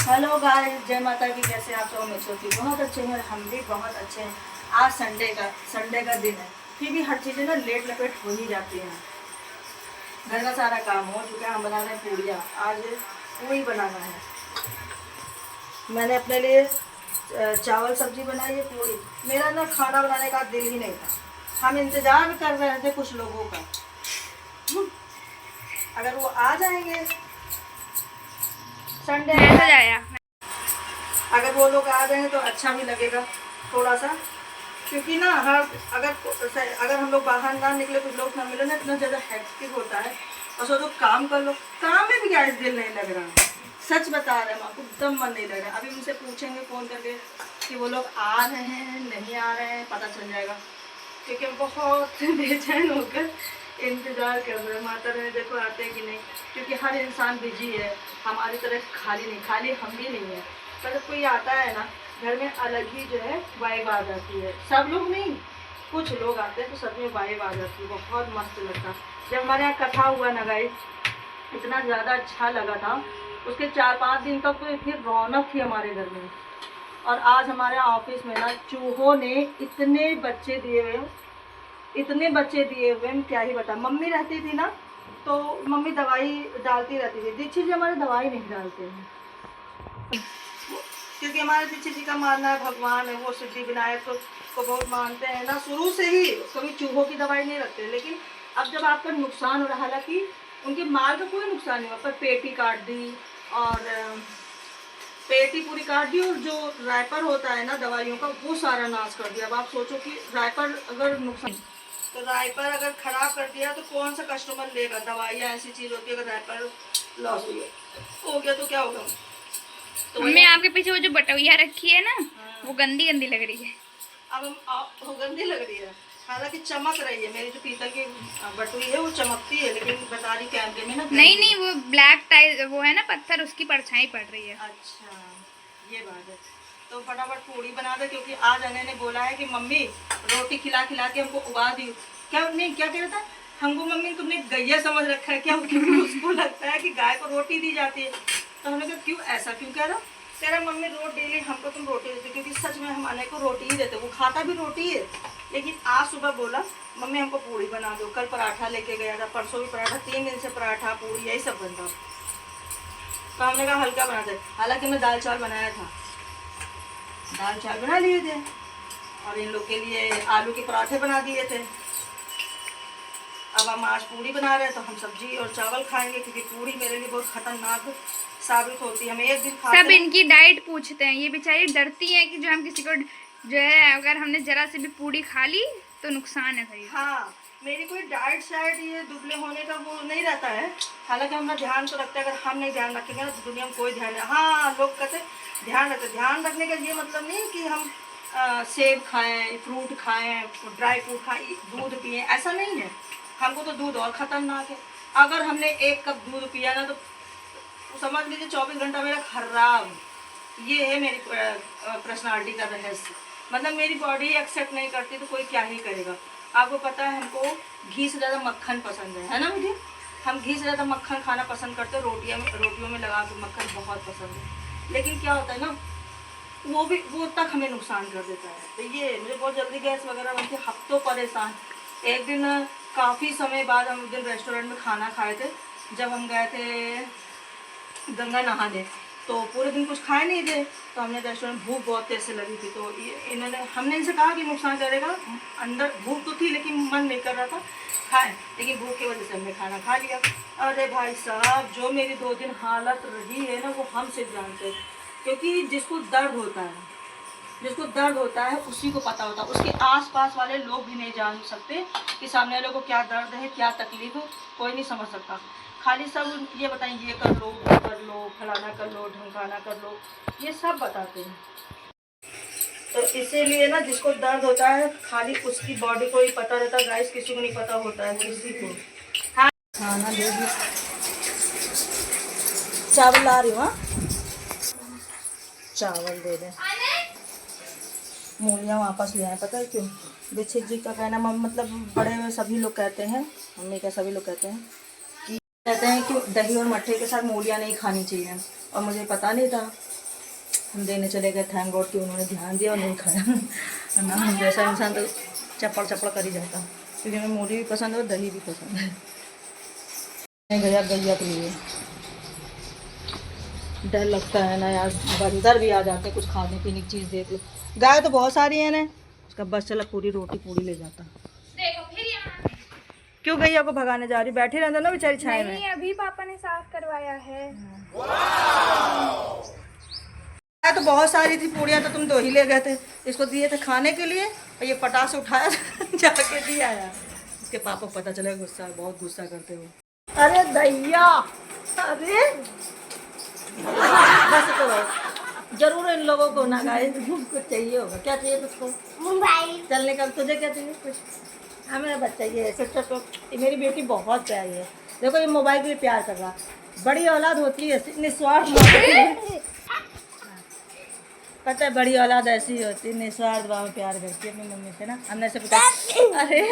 Hello guys, जय माता की। कैसे आप सब? मैं सोची बहुत अच्छे हैं, हम भी बहुत अच्छे हैं। आज संडे का दिन है, फिर भी हर चीज़ें ना लेट लपेट हो ही जाती हैं। घर का सारा काम हो चुका है, हम बना रहे हैं पूड़ियाँ। आज पूड़ी बनाना है। मैंने अपने लिए चावल सब्जी बनाई है, पूड़ी। मेरा ना खाना बनाने का दिल ही नहीं था। हम इंतज़ार कर रहे थे कुछ लोगों का। अगर वो आ जाएंगे संडे मैसेज आया। अगर वो लोग आ जाएंगे तो अच्छा भी लगेगा थोड़ा सा, क्योंकि ना अगर हम लोग बाहर ना निकले, कुछ लोग ना मिले ना, इतना ज़्यादा हेक्टिक होता है। और सोचो काम कर लो, काम में भी क्या दिल नहीं लग रहा। सच बता रहे हैं, आपको एकदम मन नहीं लग रहा। अभी उनसे पूछेंगे फ़ोन करके कि वो लोग आ रहे हैं नहीं आ रहे हैं, पता चल जाएगा। क्योंकि हम बहुत बेचैन होकर इंतज़ार कर रहे हैं माता रानी देखो आते हैं कि नहीं। क्योंकि हर इंसान बिजी है, हमारी तरह खाली नहीं, खाली हम भी नहीं है। पर जब कोई आता है ना, घर में अलग ही जो है वाइब आ जाती है। सब लोग नहीं, कुछ लोग आते हैं तो सब में वाइब आ जाती है, बहुत मस्त लगता है। जब हमारे यहाँ कथा हुआ ना गाइस, इतना ज़्यादा अच्छा लगा था। उसके 4-5 दिन तक तो इतनी रौनक थी हमारे घर में। और आज हमारे ऑफिस में ना चूहों ने इतने बच्चे दिए हुए, क्या ही बता। मम्मी रहती थी ना, तो मम्मी दवाई डालती रहती थी। दीक्षित जी हमारे दवाई नहीं डालते हैं, क्योंकि हमारे दीक्षित जी का मानना है भगवान है, वो सिद्धि विनायक को बहुत मानते हैं ना, शुरू से ही। कभी चूहों की दवाई नहीं रखते। लेकिन अब जब आपका नुकसान हो रहा, हालांकि उनके माल का कोई नुकसान नहीं हुआ, पर पेटी काट दी और पेटी पूरी काट दी, और जो रैपर होता है ना दवाइयों का, वो सारा नाश कर दिया। अब आप सोचो कि रैपर अगर नुकसान, तो रैपर अगर खराब कर दिया तो कौन सा कस्टमर लेगा। दवाइयाँ ऐसी चीज़ होती है, अगर रैपर लॉस हो गया तो क्या होगा। तो मम्मी आपके पीछे वो जो बटुइया रखी है ना, हाँ। वो गंदी गंदी लग रही है। अब वो गंदी लग रही है, हालांकि चमक रही है। मेरी जो पीतल की बटुई है वो चमकती है, लेकिन बता रही कैमरे में ना नहीं, वो ब्लैक टाइल वो है ना पत्थर, उसकी परछाई पड़ रही है। अच्छा, ये बात है। तो फटाफट पूड़ी बना दे, क्योंकि आज अने ने बोला है कि मम्मी रोटी खिला खिला के हमको उगा दी। क्या नहीं, क्या कह रहा था हमको, मम्मी तुमने गैया समझ रखा है क्या? क्योंकि उसको लगता है कि गाय को रोटी दी जाती है। तो हमने कहा क्यों, ऐसा क्यों कह रहा मम्मी रोज डेली हमको तुम रोटी देते, क्योंकि सच में हम अने को रोटी ही देते, वो खाता भी रोटी है। लेकिन आज सुबह बोला मम्मी हमको पूड़ी बना दो। कल पराठा लेके गया था, परसों भी पराठा, 3 दिन से पराठा पूड़ी यही सब बनता। तो हमने कहा हल्का बना दे। हालांकि मैं दाल चावल बनाया था, दाल चावल बना लिए थे, और इन लोग के लिए आलू के पराठे बना दिए थे। अब हम आज पूड़ी बना रहे हैं, तो हम सब्जी और चावल खाएंगे, क्योंकि पूड़ी मेरे लिए बहुत खतरनाक साबित होती है। हम एक दिन खाते सब इनकी डाइट पूछते हैं, ये बेचारी डरती हैं कि जो हम किसी को जो है, अगर हमने जरा से भी पूड़ी खा ली तो नुकसान है भाई। हाँ, मेरी कोई डाइट शायद ये दुबले होने का वो नहीं रहता है। हालांकि हम ना ध्यान तो रखते हैं, अगर हम नहीं ध्यान रखेंगे ना तो दुनिया में कोई ध्यान नहीं। हाँ, लोग कहते ध्यान रखते, ध्यान रखने का ये मतलब नहीं कि हम सेब खाएं, फ्रूट खाएं, ड्राई फ्रूट खाएं, दूध पिए, ऐसा नहीं है। हमको तो दूध और खतरनाक है। अगर हमने 1 कप दूध पिया ना, तो समझ लीजिए 24 घंटा मेरा खराब। ये है मेरी पर्सनालिटी का रहस्य। मतलब मेरी बॉडी एक्सेप्ट नहीं करती तो कोई क्या ही करेगा। आपको पता है हमको घी से ज़्यादा मक्खन पसंद है ना मुझे। हम घी से ज़्यादा मक्खन खाना पसंद करते हैं, रोटियों में लगा के मक्खन बहुत पसंद है। लेकिन क्या होता है ना, वो तक हमें नुकसान कर देता है। तो ये मुझे बहुत जल्दी गैस वगैरह बनती है, हफ्तों परेशान। एक दिन काफ़ी समय बाद हम उस दिन रेस्टोरेंट में खाना खाए थे, जब हम गए थे गंगा नहाने। तो पूरे दिन कुछ खाए नहीं थे, तो हमने रेस्टोरेंट, भूख बहुत तेज से लगी थी, तो हमने इनसे कहा कि नुकसान करेगा। अंदर भूख तो थी लेकिन मन नहीं कर रहा था खाए, लेकिन भूख की वजह से हमने खाना खा लिया। अरे भाई साहब, जो मेरी 2 दिन हालत रही है ना, वो हम सिर्फ जानते हैं। क्योंकि जिसको दर्द होता है उसी को पता होता है। उसके आसपास वाले लोग भी नहीं जान सकते कि सामने वाले को क्या दर्द है, क्या तकलीफ है, कोई नहीं समझ सकता। खाली सब ये बताएं, ये कर लो, वो कर लो, फलाना कर लो, ढमकाना कर लो, ये सब बताते हैं। तो इसीलिए ना, जिसको दर्द होता है खाली उसकी बॉडी को ही पता रहता है गाइस, किसी को नहीं पता होता है किसी को। हाँ, खाना दे दी, चावल ला रही हूँ। हाँ, चावल दे दें। मूलियाँ वापस ले आए, पता है क्यों? दीक्षित जी का कहना, मतलब बड़े हुए सभी लोग कहते हैं, मम्मी का सभी लोग कहते हैं कि दही और मट्ठे के साथ मूलियाँ नहीं खानी चाहिए। और मुझे पता नहीं था, हम देने चले गए, थैंक गॉड कि उन्होंने ध्यान दिया और नहीं खाया। वरना हम जैसा इंसान तो चप्पड़ चप्पड़ कर ही जाता, क्योंकि हमें मूली भी पसंद है और दही भी पसंद है। मैं गया गैया के लिए, डर लगता है ना यार, बंदर भी आ जाते हैं, कुछ खाने पीने की चीज़ देख लो। गाय तो बहुत सारी है ना, उसका बस चला पूरी रोटी पूरी ले जाता। देखो फिर यहाँ क्यों गैया को भगाने जा रही, बैठी रहने दो ना बेचारी छाए में। नहीं, अभी पापा ने साफ करवाया है। गाय तो बहुत सारी थी पूड़ियाँ, तो तुम 2 ही ले गए थे, इसको दिए थे खाने के लिए और ये पटास उठाया जाके दिया यार। इसके पापा को पता चला, गुस्सा, बहुत गुस्सा करते हो। अरे दैया, अरे बस तो जरूर इन लोगों को ना गाय कुछ चाहिए होगा। क्या चाहिए तुझको? मोबाइल चलने का। तुझे क्या चाहिए? कुछ? हाँ मेरा बच्चा ये ऐसे तो मेरी बेटी बहुत प्यारी है। देखो ये मोबाइल के लिए प्यार कर रहा। बड़ी औलाद होती है निस्वार्थ, पता है बड़ी औलाद ऐसी होती है, निस्वार्थ भाव में प्यार करती है अपनी मम्मी से ना। हमने ऐसे पूछा अरे,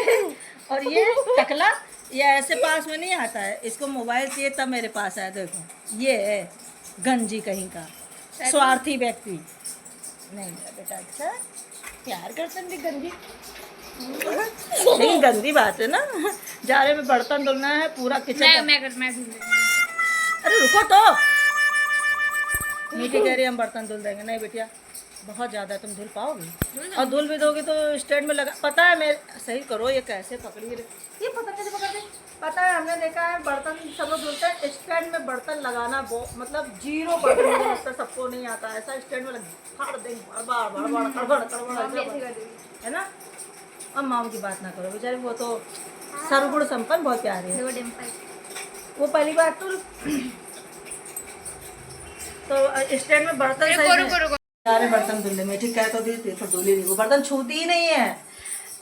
और ये टकला ये ऐसे पास में नहीं आता है, इसको मोबाइल चाहिए तब मेरे पास आया। देखो ये है गंजी कहीं का स्वार्थी व्यक्ति। नहीं मेरा बेटा अच्छा प्यार करते हैं गंदी, लेकिन गंदी बात है ना, जा रहे में बर्तन धुलना है पूरा किचन। मैं धुल दूंगी। अरे रुको तो, मीठी कह रही हम बर्तन धुल देंगे। नहीं बेटिया बहुत ज़्यादा तुम धुल पाओगे, और धुल भी दोगे तो स्टैंड में लगा। पता है मेरे सही करो, ये कैसे पकड़ी है ये पता कैसे पकड़ दे। पता है हमने देखा है बर्तन सब लोग धुलते हैं, स्टैंड में बर्तन लगाना मतलब 0 बर्तन मुझे लगता है सबको नहीं आता। ऐसा स्टैंड में फाड़ देंगे है ना। और माँ की बात ना करो बेचारे, वो तो सर्वगुण संपन्न बहुत प्यारे है। वो पहली बात तो स्टैंड में बर्तन सारे बर्तन धुलने में ठीक है, तो धुली नहीं, वो बर्तन छूती ही नहीं है।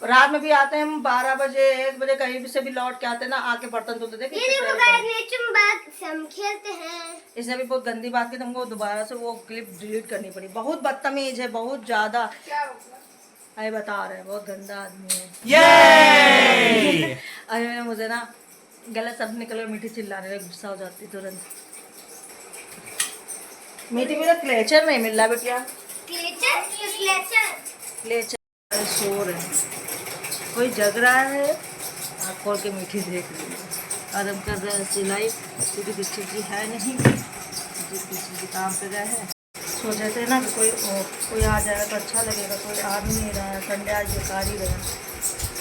रात में भी आते हैं हम 12 बजे 1 बजे कहीं से भी लौट के आते हैं ना, आके बर्तन धुलते थे। इसने भी बहुत गंदी बात की, तुमको दोबारा से वो क्लिप डिलीट करनी पड़ी। बहुत बदतमीज है, बहुत ज्यादा। अरे बता रहे हैं बहुत गंदा आदमी है। अरे मुझे ना गलत शब्द निकल, मीठी चिल्लाने लगे, गुस्सा हो जाती तुरंत। मीठी मेरा क्लेचर नहीं मिल रहा बेटिया, क्लेचर शोर है, कोई जग रहा है। आप खोल के मीठी देख रही है और हम कर रहे हैं सिलाई, क्योंकि किसी जी है नहीं, किसी काम पे गए हैं। सोचे थे ना कि कोई आ जाएगा तो अच्छा लगेगा, कोई आ भी नहीं रहा है। संडे आज बेकार ही रहा,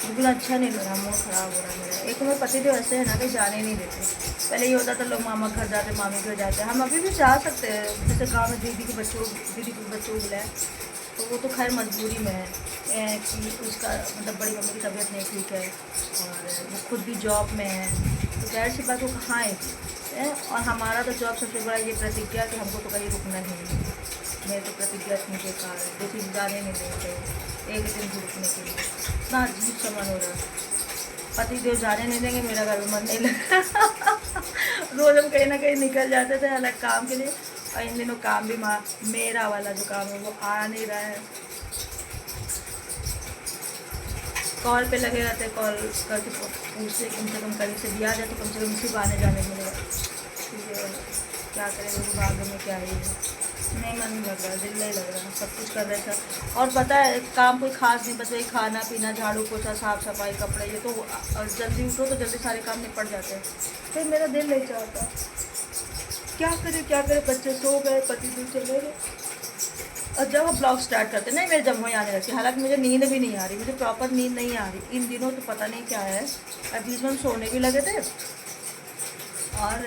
बिल्कुल अच्छा नहीं लग रहा, मूड ख़राब हो रहा है मेरा। एक तो मेरे पति तो ऐसे है ना कि जाने नहीं देते। पहले ये होता था लोग मामा घर जाते, मामी घर जाते, हम अभी भी जा सकते हैं। जैसे गाँव में दीदी के बच्चों को बुलाए, तो वो तो खैर मजबूरी में है कि उसका मतलब बड़ी मम्मी की तबीयत नहीं ठीक है और वो खुद भी जॉब में है, तो जाहिर सी बात वो कहाँ है। और हमारा तो जॉब सबसे बड़ा ये प्रतिज्ञा कि हमको तो कहीं रुकना नहीं। मेरे तो प्रतिज्ञा इतनी बेकार है, किसी जाने नहीं देते एक दिन भी रुकने के लिए। इतना अजीब सा मन हो रहा है, पति देव जाने नहीं देंगे, मेरा घर में मन नहीं लगा। रोज़ हम कहीं ना कहीं निकल जाते थे अलग काम के लिए, और इन दिनों काम भी मेरा वाला जो काम है वो आ नहीं रहा है। कॉल पे लगे रहते, कॉल करके पूछते कम से कम कहीं से भी आ जाए तो कम से कम इसी बहाने जाने मिलेगा। क्या करेंगे तो भाग्य में क्या ही है, नहीं मन नहीं लग रहा, दिल नहीं लग रहा, सब कुछ कर रहे थे। और पता है काम कोई खास नहीं, बस वही खाना पीना, झाड़ू पोछा, साफ़ सफाई, कपड़े, ये तो जल्दी उठो तो जल्दी सारे काम निपट जाते हैं। फिर मेरा दिल नहीं चाहता, क्या करे, बच्चे सो गए, पति भी चले गए। और जब हम ब्लॉग स्टार्ट करते नहीं मेरे जब वहीं आने लगती, हालांकि मुझे नींद भी नहीं आ रही, मुझे प्रॉपर नींद नहीं आ रही इन दिनों, तो पता नहीं क्या है। अब बीच में हम सोने भी लगे थे और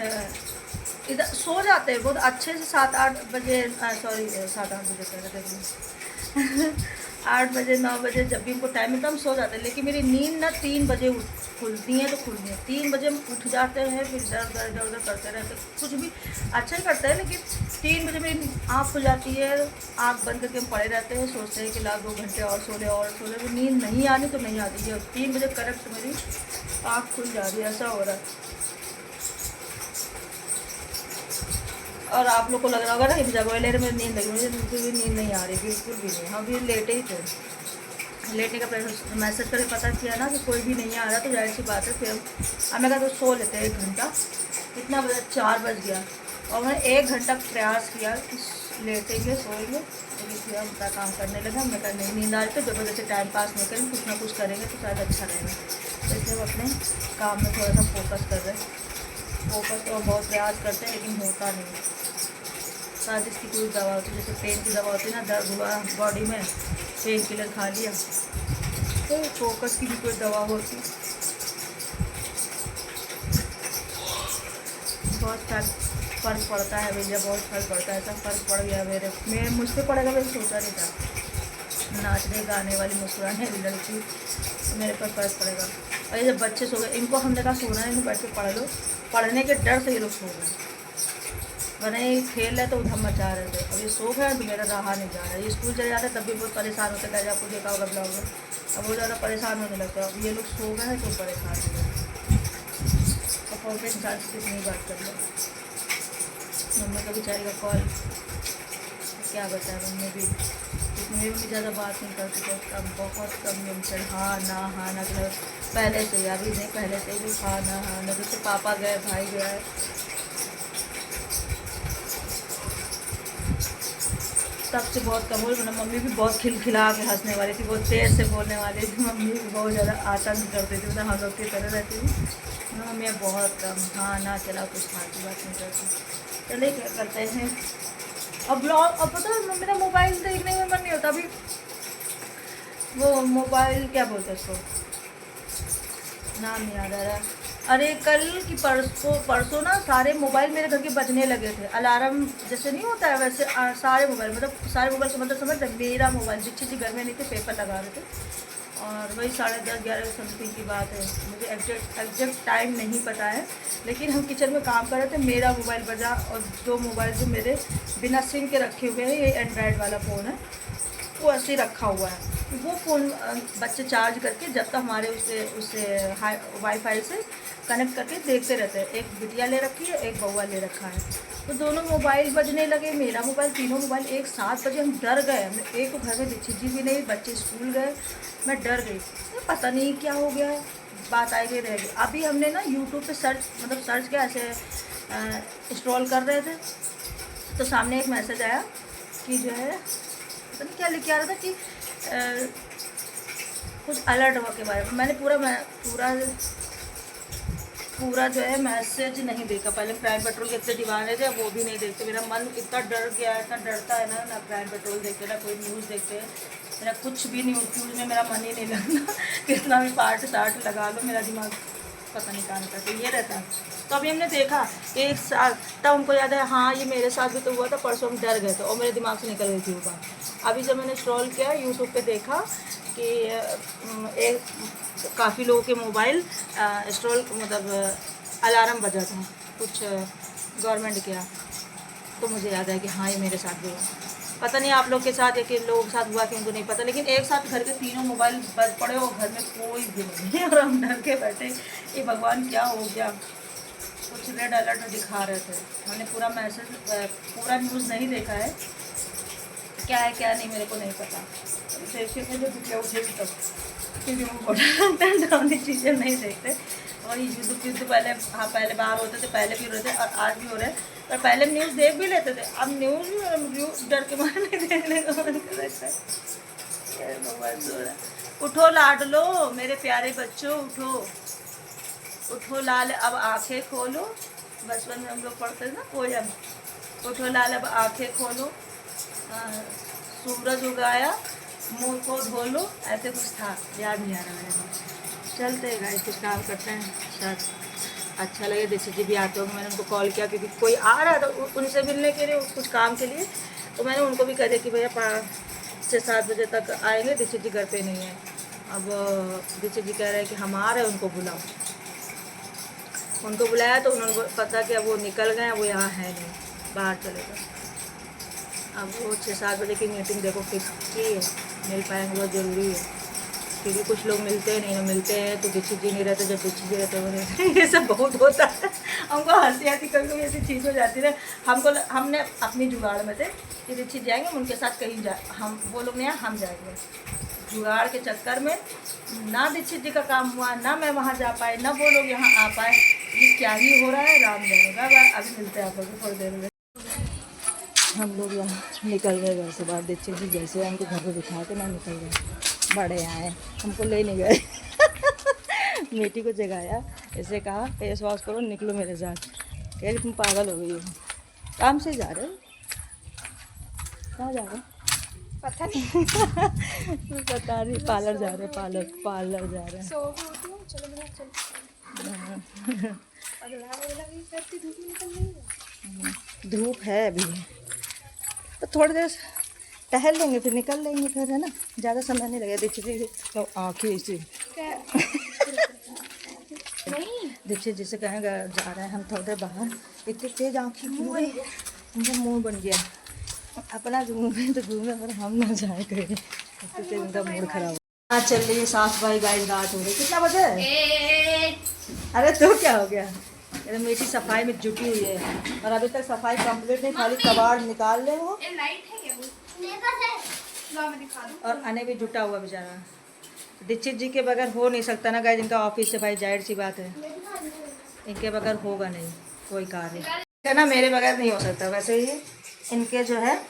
इधर सो जाते हैं बहुत अच्छे से 7-8 बजे, सॉरी 7-8 बजे कह रहे थे 8 बजे 9 बजे जब भी हमको टाइम मिलता हम सो जाते हैं। लेकिन मेरी नींद ना 3 बजे खुलती है तो खुलती है, 3 बजे हम उठ जाते हैं, फिर इधर उधर करते रहते, कुछ भी अच्छा ही करते हैं। लेकिन 3 बजे मेरी आँख खुल जाती है, आँख बंद करके हम पड़े रहते हैं, सोचते हैं कि ला 2 घंटे और सो ले। तो नींद नहीं आनी तो नहीं आती है, 3 बजे करेक्ट मेरी आँख खुल जा रही है, ऐसा हो रहा है। और आप लोग को लग रहा होगा ना कि जगह ले रहे मेरी नींद लगी, मुझे बिल्कुल भी नींद नहीं आ रही, बिल्कुल भी नहीं। हम भी लेटे ही थे, लेटने का मैसेज करके पता किया ना कि कोई भी नहीं आ रहा, तो जाहिर सी बात है फिर हमने कहा तो सो लेते हैं 1 घंटा। कितना बजा, 4 बज गया और मैंने 1 घंटा प्रयास किया कि लेटेंगे सोएंगे, लेकिन फिर हम अपना काम करने लगे। मैं कहा नहीं, नींद आ रही तो ज़बरदस्ती टाइम पास नहीं करेंगे, कुछ ना कुछ करेंगे तो शायद अच्छा रहेगा। तो इसलिए हम अपने काम में थोड़ा सा फोकस कर रहे हैं। फोकस तो हम बहुत प्रयास करते हैं लेकिन होता नहीं। शायद इसकी कोई दवा होती है, जैसे पेन की दवा होती है ना, दर्द हुआ बॉडी में, पेन किलर खा लिया, तो फोकस की भी कोई दवा होती। बहुत फ़र्क पड़ता है भैया, बहुत फ़र्क पड़ता है। ऐसा फ़र्क पड़ गया मैं मुझ पर पड़ेगा, मैंने सोचा नहीं था। नाचने गाने वाली मुस्कुराने वाली लड़की, मेरे पर फ़र्क पड़ेगा। और ये जब बच्चे सो गए, इनको हमने कहा सोना है, इनको बैठ के पढ़ लो, पढ़ने के डर से ये लोग सो गए, वरना ये खेल रहे तो उधम मचा रहे थे। अब ये सो गए तो मेरा रहा नहीं जा रहा है। ये स्कूल चले जाते तब भी बहुत परेशान होते, कह आपको देखा होगा ब्लॉग में। अब वो ज़्यादा परेशान होने लगता है। अब ये लोग सो गए हैं तो परेशान हो गए। और फोन पे इंसान से कितनी बात कर लो। मम्मी का बेचारी का कॉल, क्या बताया, मम्मी भी ज़्यादा बात नहीं करती, बहुत कम लिमिटेड, हाँ ना मतलब पहले से, अभी नहीं, पहले से भी हाँ ना। जैसे पापा गए, भाई गया है, तब से बहुत कम हुई। मतलब मम्मी भी बहुत खिलखिला के हंसने वाली थी, बहुत तेज़ से बोलने वाली थी। मम्मी भी बहुत ज़्यादा आतंक करती थी, मतलब हम लोग की तरह रहती थी। मम्मी बहुत कम हाँ ना, चला कुछ खाती बात नहीं करती। चलिए क्या करते हैं अब ब्लॉग। अब पता है मेरा मोबाइल देखने में मन नहीं होता। अभी वो मोबाइल क्या बोलते हैं उसको, नाम नहीं याद आ रहा। अरे कल की परसों ना सारे मोबाइल मेरे घर के बजने लगे थे। अलार्म जैसे नहीं होता है वैसे सारे मोबाइल, मतलब सारे मोबाइल का मतलब समझते, मेरा मोबाइल दीक्षित जी घर में नहीं थे, पेपर लगा रहे थे। और वही 10:30-11 समथिंग की बात है, मुझे एग्जैक्ट टाइम नहीं पता है। लेकिन हम किचन में काम कर रहे थे, मेरा मोबाइल बजा। और 2 मोबाइल जो मेरे बिना सिम के रखे हुए हैं, ये एंड्रॉयड वाला फ़ोन है, वो ऐसे ही रखा हुआ है। वो फ़ोन बच्चे चार्ज करके जब तक हमारे उससे वाईफाई से कनेक्ट करके देखते रहते हैं। एक बिटिया ले रखी है, एक बउआ ले रखा है, तो दोनों मोबाइल बजने लगे, मेरा मोबाइल, तीनों मोबाइल एक साथ बजे। हम डर गए। हमने एक तो घर में दीक्षित जी भी नहीं, बच्चे स्कूल गए, मैं डर गई, पता नहीं क्या हो गया है, बात आई गई रह गई। अभी हमने ना यूट्यूब पे सर्च किया, ऐसे स्क्रॉल कर रहे थे तो सामने एक मैसेज आया कि जो है पता नहीं क्या लिख के आ रहा था कि कुछ अलर्ट हुआ के बारे में। मैंने पूरा जो है मैसेज नहीं देखा। पहले क्राइम पेट्रोल के इतने दीवाने थे, वो भी नहीं देखते। मेरा मन इतना डर गया, इतना डरता है ना क्राइम पेट्रोल देखते, ना कोई न्यूज़ देखते, मेरा कुछ भी न्यूज़ में मेरा मन ही नहीं लगता। कितना भी पार्ट सार्ट लगा लो, मेरा दिमाग पता नहीं कहाँ निकलता, ये रहता है। तो अभी हमने देखा 1 साल, तब हमको याद है हाँ ये मेरे साथ भी तो हुआ था, परसों हम डर गए थे और मेरे दिमाग से निकल गई थी वो बात। अभी जब मैंने स्क्रॉल किया यूट्यूब पे देखा कि काफ़ी लोगों के मोबाइल मतलब अलार्म बजा था, कुछ गवर्नमेंट किया, तो मुझे याद है कि हाँ ये मेरे साथ भी हुआ। पता नहीं आप लोग के साथ या किन लोगों के साथ हुआ कि उनको नहीं पता, लेकिन एक साथ घर के तीनों मोबाइल बज पड़े और घर में कोई भी नहीं है और हम डर के बैठे, ये भगवान क्या हो गया। कुछ रेड अलर्ट दिखा रहे थे, मैंने पूरा मैसेज पूरा न्यूज़ नहीं देखा है, क्या है क्या नहीं मेरे को नहीं पता। देखिए जो दुखिया उठे तब, क्योंकि वो डरावनी चीज़ें नहीं देखते। और ये युद्ध पहले बाहर होते थे, पहले भी हो रहे थे और आज भी हो रहे हैं, पर पहले न्यूज़ देख भी लेते थे, अब न्यूज़ भी डर के मारे नहीं देखने का मन करता है। मोबाइल सो रहा है, उठो लाडलो मेरे प्यारे बच्चों, उठो लाल अब आंखें खोलो। बचपन में हम लोग पढ़ते थे ना पोयम, उठो लाल अब आंखें खोलो, सूरज उगाया मुँह को धो लो, ऐसे कुछ था, याद नहीं आ रहा मेरे को। चलते हैं गाइस, कुछ काम करते हैं, शायद अच्छा लगे। दीक्षित जी भी आते हो, मैंने उनको कॉल किया क्योंकि कोई आ रहा था उनसे मिलने के लिए, कुछ काम के लिए, तो मैंने उनको भी कह दिया कि भैया 5 से 7 बजे तक आएंगे, दीक्षित जी घर पे नहीं है। अब दीक्षित जी कह रहे हैं कि हम आ रहे हैं, उनको बुलाओ। उनको बुलाया तो उन्होंने पता कि अब वो निकल गए, वो यहाँ है नहीं, बाहर चले गए। अब वो 6-7 बजे की मीटिंग देखो फिक्स की है, मिल पाएंगे, बहुत ज़रूरी है, क्योंकि कुछ लोग मिलते नहीं मिलते हैं तो दीक्षित जी नहीं रहते, जब दीक्षित जी रहते वो नहीं रहते। ये सब बहुत होता है, हमको हंसी आती, कभी कभी ऐसी चीज़ हो जाती है। हमने अपनी जुगाड़ में थे कि दीक्षित जाएंगे, हम उनके साथ कहीं हम वो लोग नहीं आए, हम जाएंगे। जुगाड़ के चक्कर में ना दीक्षित जी का काम हुआ, ना मैं वहाँ जा पाए, ना वो लोग यहाँ आ पाए, ये क्या ही हो रहा है राम जाने का। अभी मिलते हैं आप लोग को थोड़ी देर में। हम लोग यहाँ निकल गए घर से बाहर। देखिए जी जैसे हमको घर पे बिठा के ना निकल गए, बड़े आए हमको ले नहीं गए। बेटी को जगाया, ऐसे कहा फेस वॉश करो निकलो मेरे साथ। कह रही तुम पागल हो गई हो, काम से जा रहे हो? कहाँ जा रहे हो? पता नहीं। पता नहीं, पार्लर जा रहे, पार्लर जा रहे हैं। सो चलो मेरा चल। धूप है अभी तो थोड़ी देर टहल लेंगे फिर निकल लेंगे फिर, है ना, ज़्यादा समय नहीं लगेगा। देखिए तो आँखें इसी देखिए जैसे कहें जा रहे हैं हम थोड़ी देर बाहर, इतनी तेज आँखें पूरे उनका मुँह बन गया। अपना घूमे तो घूमे पर हम ना जाए कहीं, इतनी तेज उनका मूड खराब। हाँ चल रही है साफ सफाई गाइस, रात हो रही। कितना बजे है? अरे तो क्या हो गया, ये मीठी सफाई में जुटी हुई है और अभी तक सफाई कंप्लीट नहीं, खाली कबाड़ निकाल ले वो। लाइट है क्या? मेरे पास है, लो मैं दिखा दूं। और अने भी जुटा हुआ बेचारा। दीक्षित जी के बगैर हो नहीं सकता ना गाइस, इनका ऑफिस से भाई जाहिर सी बात है, इनके बगैर होगा नहीं कोई कार्य, है ना। मेरे बगैर नहीं हो सकता, वैसे ही इनके जो है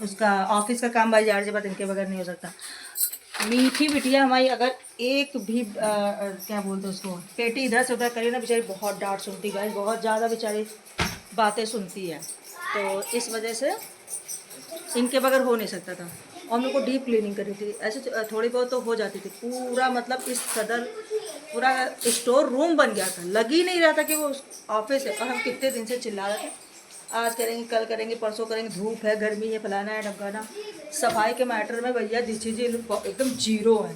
उसका ऑफिस का काम भाई जाहिर सी बात इनके बगैर नहीं हो सकता। मीठी बिटिया हमारी अगर एक भी क्या बोलते उसको पेटी इधर से उधर करी ना, बेचारी बहुत डांट सुनती गाइस, बहुत ज़्यादा बेचारी बातें सुनती है। तो इस वजह से इनके बगैर हो नहीं सकता था। और हम लोग को डीप क्लीनिंग करी थी, ऐसे थोड़ी बहुत तो हो जाती थी। पूरा मतलब इस सदर पूरा स्टोर रूम बन गया था, लग ही नहीं रहा था कि वो ऑफिस है। और हम कितने दिन से चिल्ला रहे थे आज करेंगे कल करेंगे परसों करेंगे, धूप है गर्मी है फलाना है ढमकाना। सफाई के मैटर में भैया दीक्षित जी एकदम जीरो है,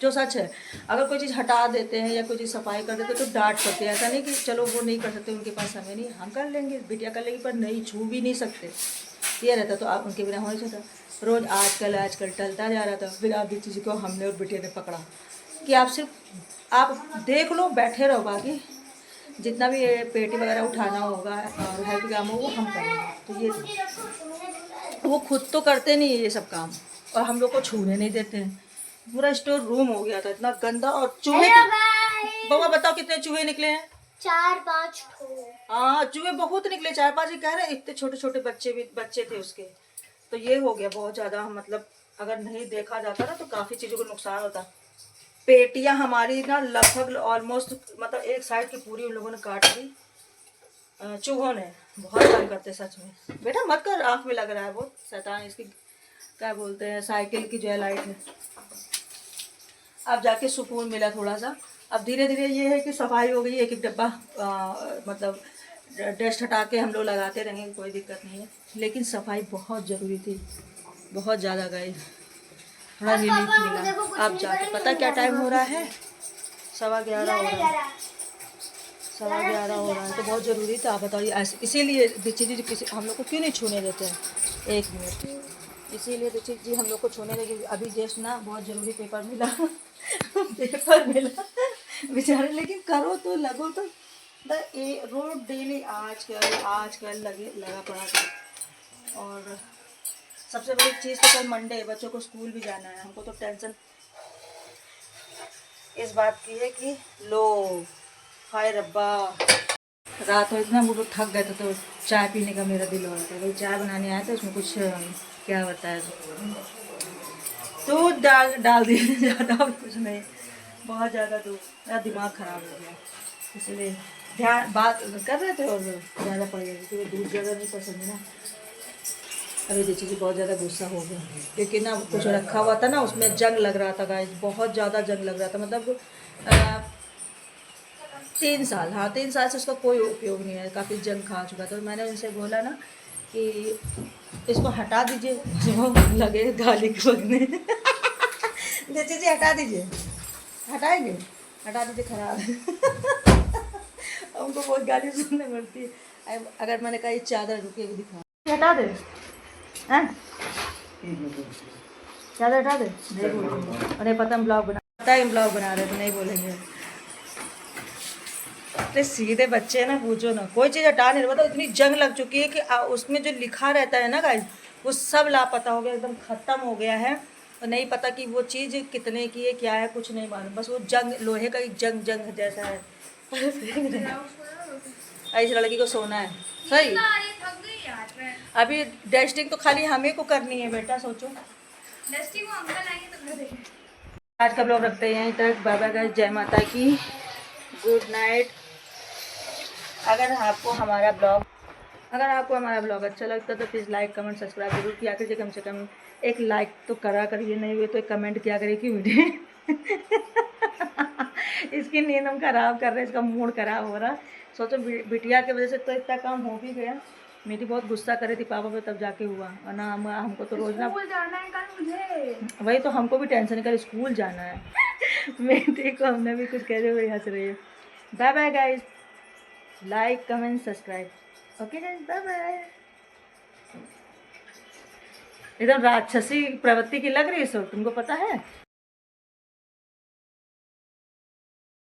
जो सच है। अगर कोई चीज़ हटा देते हैं या कोई चीज़ सफाई कर देते हैं तो डांट पड़ते हैं। ऐसा नहीं कि चलो वो नहीं कर सकते, उनके पास समय नहीं, हम कर लेंगे, बिटिया कर लेंगे, पर नहीं छू भी नहीं सकते। ये रहता तो आप उनके बिना हो नहीं सकता। रोज़ आजकल टलता जा रहा था। फिर आप दीक्षित जी को हमने और बिटिया ने पकड़ा कि आप सिर्फ आप देख लो, बैठे रहो, बाकी जितना भी पेटी वगैरह उठाना होगा और घर के काम हो वो हम करेंगे। तो ये वो खुद तो करते नहीं है ये सब काम, और हम लोग को छूने नहीं देते हैं। पूरा स्टोर रूम हो गया था इतना गंदा। और चूहे, बाबा बताओ कितने चूहे निकले हैं? 4-5। हाँ चूहे बहुत निकले, 4-5 ही कह रहे हैं। इतने छोटे छोटे बच्चे थे उसके। तो ये हो गया बहुत ज़्यादा, मतलब अगर नहीं देखा जाता ना तो काफ़ी चीज़ों को नुकसान होता। पेटियां हमारी ना लगभग ऑलमोस्ट मतलब एक साइड की पूरी उन लोगों ने काट दी चूहों ने। बहुत तंग करते सच में। बेटा मत कर, आँख में लग रहा है वो शैतान, इसकी क्या बोलते हैं साइकिल की जो है लाइट है। अब जाके सुकून मिला थोड़ा सा। अब धीरे धीरे ये है कि सफाई हो गई, एक एक डब्बा मतलब डस्ट हटा के हम लोग लगाते रहेंगे, कोई दिक्कत नहीं है। लेकिन सफाई बहुत ज़रूरी थी, बहुत ज़्यादा गई, थोड़ा रिलीफ मिला। अब जाके पता क्या टाइम हो रहा है, 11:15 हो रहा है, 11:15 हो रहा है। तो बहुत ज़रूरी था, आप बताइए। ऐसे इसीलिए दीक्षित जी किसी हम लोग को क्यों नहीं छूने देते हैं, 1 मिनट, इसीलिए दीक्षित जी हम लोग को छूने देंगे। अभी जस्ट ना बहुत ज़रूरी पेपर मिला पेपर मिला बेचारे, लेकिन करो तो लगो तो रोज डेली आजकल लगा पड़ा था। और सबसे बड़ी चीज़ तो कल मंडे है, बच्चों को स्कूल भी जाना है। हमको तो टेंशन इस बात की है कि लो हाय रब्बा, रात में इतना मुझे थक गए थे तो चाय पीने का मेरा दिल हो रहा था। भाई चाय बनाने आया था, उसमें कुछ क्या होता है दूध डाल दिए ज़्यादा, कुछ नहीं, बहुत ज़्यादा दूध, मेरा दिमाग ख़राब हो गया। इसलिए ध्यान बात कर रहे थे और ज़्यादा पड़ गया, क्योंकि दूध ज़्यादा नहीं पसंद है ना। अभी देखिए बहुत ज़्यादा गुस्सा हो गया, क्योंकि ना कुछ रखा हुआ था ना, उसमें जंग लग रहा था गाइस, बहुत ज़्यादा जंग लग रहा था। मतलब 3 साल, हाँ 3 साल से उसका कोई उपयोग नहीं है, काफ़ी जंग खा चुका था। तो मैंने उनसे बोला ना कि इसको हटा दीजिए, जो लगे गाली बगने देखिए जी हटा दीजिए, हटाएंगे, हटा दीजिए, ख़राब है उनको बहुत गाली सुनने पड़ती है। अगर मैंने कहा ये चादर रुके दिखा, हटा दे, हैं चादर हटा दे, नहीं बोलेंगे। और पता हम ब्लॉग बना रहे तो नहीं बोलेंगे। अरे सीधे बच्चे ना, पूछो ना, कोई चीज़ हटा नहीं, मतलब इतनी जंग लग चुकी है कि उसमें जो लिखा रहता है ना गाइस, वो सब लापता हो गया, एकदम ख़त्म हो गया है। और नहीं पता कि वो चीज़ कितने की है, क्या है, कुछ नहीं मालूम। बस वो जंग, लोहे का एक जंग जैसा है, इस लड़की को सोना है सही। थक गई यार मैं। अभी डस्टिंग तो खाली हमें को करनी है बेटा, सोचो। डस्टी को अंकल आएंगे तो कर देंगे। आज का ब्लॉग रखते हैं यहीं तक। बाय बाय गाइस, जय माता की, गुड नाइट। अगर आपको हमारा ब्लॉग अच्छा लगता है तो प्लीज़ लाइक कमेंट सब्सक्राइब जरूर किया करिए। कम से कम एक लाइक तो करा करिए, नहीं हुए तो एक कमेंट किया करिए कि वीडियो इसकी नींद हम खराब कर रहे हैं, इसका मूड खराब हो रहा। सोचो बिटिया की वजह से तो इतना काम हो भी गया। मेरी बहुत गुस्सा करे थी पापा पे, तब जाके हुआ, और ना हमको तो रोज ना स्कूल जाना है कल मुझे। वही तो हमको भी टेंशन है, कल स्कूल जाना है। मैं देखो हमने भी कुछ कह रहे हुए हंस रही है। Bye bye guys, like comment subscribe. Okay guys, bye bye. एकदम राक्षसी प्रवृत्ति की लग रही है सब, तुमको पता है।